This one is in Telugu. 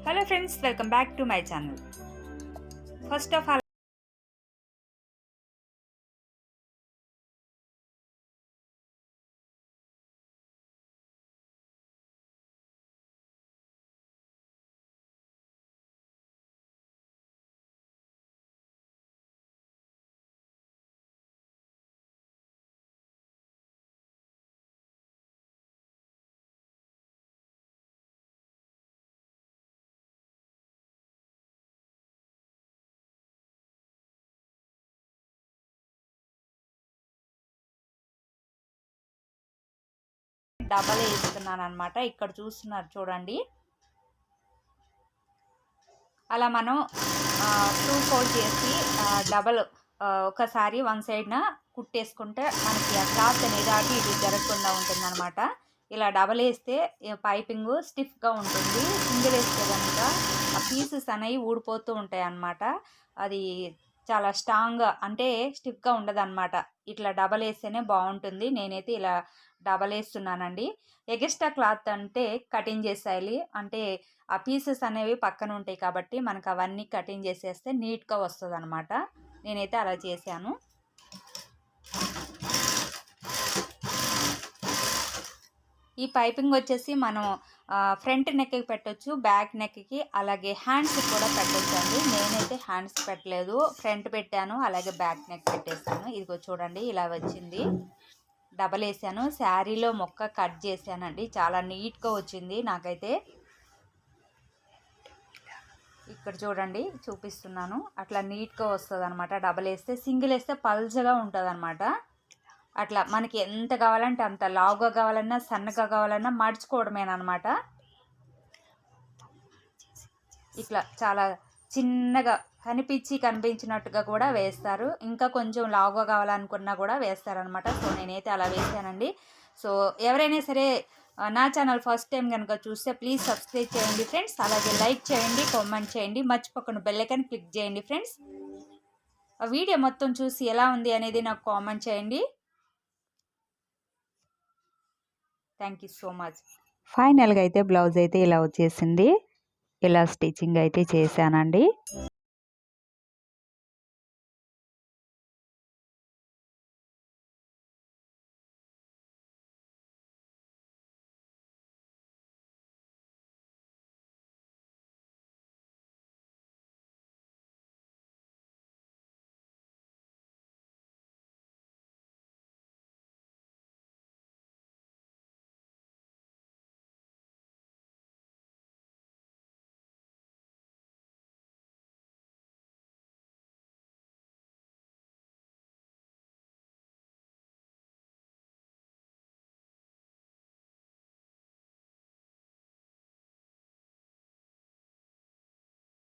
Hello friends, welcome back to my channel. First of all, double వేస్తున్నాను అనమాట. ఇక్కడ చూస్తున్నారు చూడండి. అలా మనం 2 ఫోల్డ్ చేసి డబల్ ఒకసారి వన్ సైడ్న కుట్టేసుకుంటే మనకి ఆ క్లాత్ అనేది అటు ఇటు జరగకుండా ఉంటుంది అనమాట. ఇలా డబల్ వేస్తే పైపింగ్ స్టిఫ్గా ఉంటుంది. సింగిల్ వేస్తే కనుక ఆ పీసెస్ అనేవి ఊడిపోతూ ఉంటాయి అన్నమాట. అది చాలా స్ట్రాంగ్గా అంటే స్టిఫ్గా ఉండదు అనమాట. ఇట్లా డబల్ వేస్తేనే బాగుంటుంది. నేనైతే ఇలా డబల్ వేస్తున్నానండి. ఎక్స్ట్రా క్లాత్ అంటే కటింగ్ చేసేయాలి. అంటే ఆ పీసెస్ అనేవి పక్కన ఉంటాయి కాబట్టి మనకు అవన్నీ కటింగ్ చేసేస్తే నీట్గా వస్తుంది అనమాట. నేనైతే అలా చేశాను. ఈ పైపింగ్ వచ్చేసి మనం ఫ్రంట్ నెక్కి పెట్టొచ్చు, బ్యాక్ నెక్కి, అలాగే హ్యాండ్స్కి కూడా పెట్టొచ్చు అండి. నేనైతే హ్యాండ్స్ పెట్టలేదు, ఫ్రంట్ పెట్టాను, అలాగే బ్యాక్ నెక్ పెట్టేసాను. ఇదిగో చూడండి ఇలా వచ్చింది. డబల్ వేసాను. శారీలో మొక్క కట్ చేశానండి. చాలా నీట్గా వచ్చింది నాకైతే. ఇక్కడ చూడండి చూపిస్తున్నాను. అట్లా నీట్గా వస్తుంది అనమాట. డబల్ వేస్తే, సింగిల్ వేస్తే పల్చగా ఉంటుంది అనమాట. అట్లా మనకి ఎంత కావాలంటే అంత లావుగా కావాలన్నా సన్నగా కావాలన్నా మడుచుకోవడమేనమాట. ఇట్లా చాలా చిన్నగా కనిపించినట్టుగా కూడా వేస్తారు. ఇంకా కొంచెం లావుగా కావాలనుకున్నా కూడా వేస్తారనమాట. సో నేనైతే అలా వేసానండి. సో ఎవరైనా సరే నా ఛానల్ ఫస్ట్ టైం కనుక చూస్తే ప్లీజ్ సబ్స్క్రైబ్ చేయండి ఫ్రెండ్స్. అలాగే లైక్ చేయండి, కామెంట్ చేయండి, మర్చిపోకుండా బెల్ ఐకాన్ క్లిక్ చేయండి ఫ్రెండ్స్. ఆ వీడియో మొత్తం చూసి ఎలా ఉంది అనేది నాకు కామెంట్ చేయండి. Thank you so much. ఫైనల్గా అయితే బ్లౌజ్ అయితే ఇలా వచ్చేసింది. ఇలా స్టిచ్చింగ్ అయితే చేశానండి.